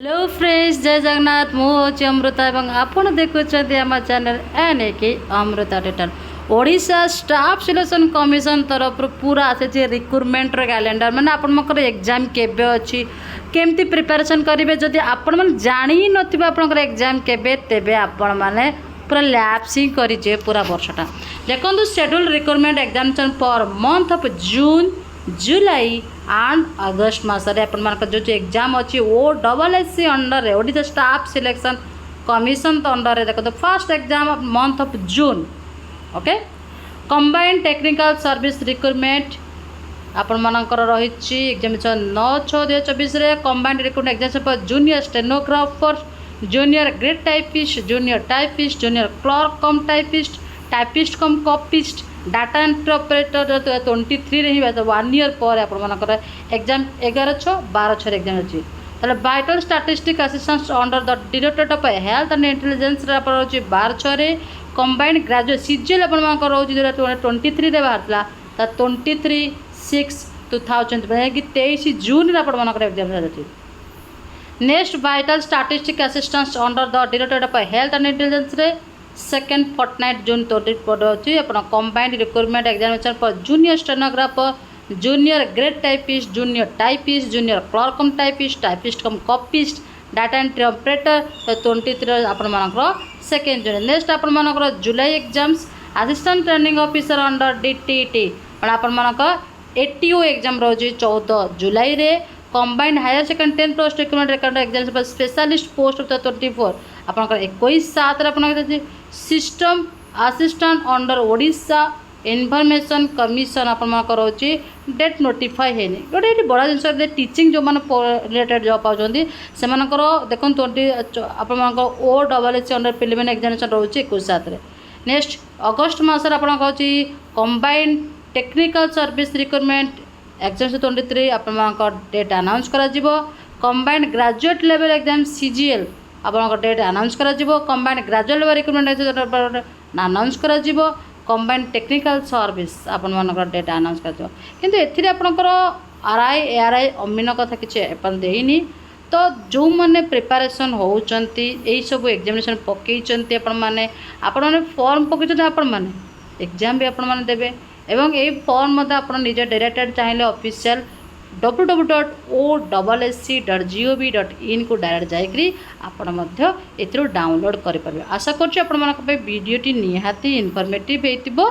Hello friends, जय जगन्नाथ। मुझे अमृता और आपण देखुं आम चैनल एने कि Amrita detail. Odisha staff selection commission तरफ पूरा आसी रिक्रुटमेंट कैलेंडर माने आपनकर एग्जाम केबे अछि, केमती प्रिपरेशन करेंगे। जदि आपण मैंने जानी नथिबे आपनकर एग्जाम केबे, तेबे आपण माने पूरा लैप्स ही करिजे पूरा वर्षटा। देखो schedule recruitment examination for month of June, July and August मसरे अपन जो एग्जाम अच्छी OSSC under Odisha staff selection commission तो अंडर देखो first exam month of June. Okay, combined technical service recruitment आपण मानकर रही examination 9/6/2024 combined recruitment examination for junior stenographer, junior grade typist, junior typist, junior clerk cum typist, typist cum copyist, data entry operator 23 रही 1 year पर आपर exam 11/6/12 exam अच्छी। ताले vital statistic assistant under the directorate of health and intelligence रोचे 12/6 combined graduate CGL आपर रोज 23 बाहर 23/6/2000 कि 23 June आपर एग्जाम अच्छी। Next vital statistic assistant under the directorate of health and intelligence second fortnight June 24 अच्छी आप combined recruitment examination for junior stenographer, junior grade typist, junior typist, junior clerk cum typist, typist cum copyist, data entry operator 23 आपर second June. Next आपर जुलाई exams assistant training officer under DTT आपर ATO exam रोज 14 जुलाई रे। Combined higher second 10 post recruitment record exam specialist post 24 आपनकर 21/7 system assistant under Odisha information commission आपर रोचे date notify है गोटे बड़ा जिन टीचिंग जो मैंने रिलेटेड जॉब पाँच से देखो आप OSSC अंडर प्रिलिमिनरी एग्जामिनेशन रोचे 21/7। नेक्स्ट अगस्ट मसर आप combined technical service recruitment exam 23 आप डेट अनाउंस करा combined graduate level exam CGL आपन डेट अनाउंस करा combined graduate level recruitment announce करा कंबाइंड टेक्निकल सर्विस आपन डेट अनाउंस कर किंतु एथिरे आपनकर RI ARI अमीन कथा किसी अपन देनी। तो जो मैंने प्रिपरेशन होउचंती एई सब एग्जामिनेशन पकईचंती आपण फॉर्म पकईचंती आपण माने एग्जाम भी आपण माने देबे एवं ए फॉर्म मत आप निज डायरेक्टेड चाहिए ऑफिशियल www.ossc.gov.in को डायरेक्ट जाकरी आपड़ डाउनलोड करेंगे। आशा करूँ वीडियोटी निहाती इनफॉर्मेटिव होइतिबो।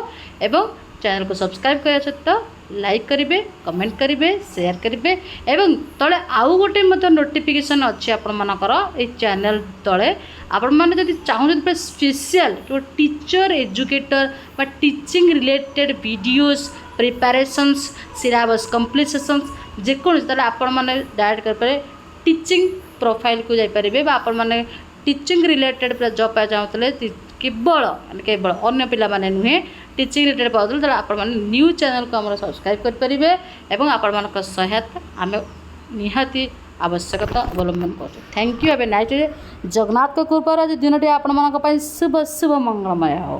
चैनल को सब्सक्राइब करने सहित लाइक करेंगे, कमेंट करेंगे, शेयर करेंगे एवं तले आउ गोटे नोटिफिकेशन अच्छी आपणकर चैनल तले आपण मैंने जब चाहते स्पेशल जो टीचर एजुकेटर बा teaching related videos preparations syllabus completions जेकोसी आपण मैंने डायरेक्ट कर टीचिंग प्रोफाइल को जापारे आपण मैंने टीचिंग रिलेटेड जॉब पाई चाहते केवल केवल अन्य पिला माने नुहे टीचिंग रिलेटेड पाऊँ तो आप न्यू चैनल को आम सब्सक्राइब करेंगे और आपण सहायता आम निहाती आवश्यकता अवलंबन कर। Thank you. एवं नाइट जगन्नाथ कृपा दिन आप शुभ शुभ मंगलमय हो।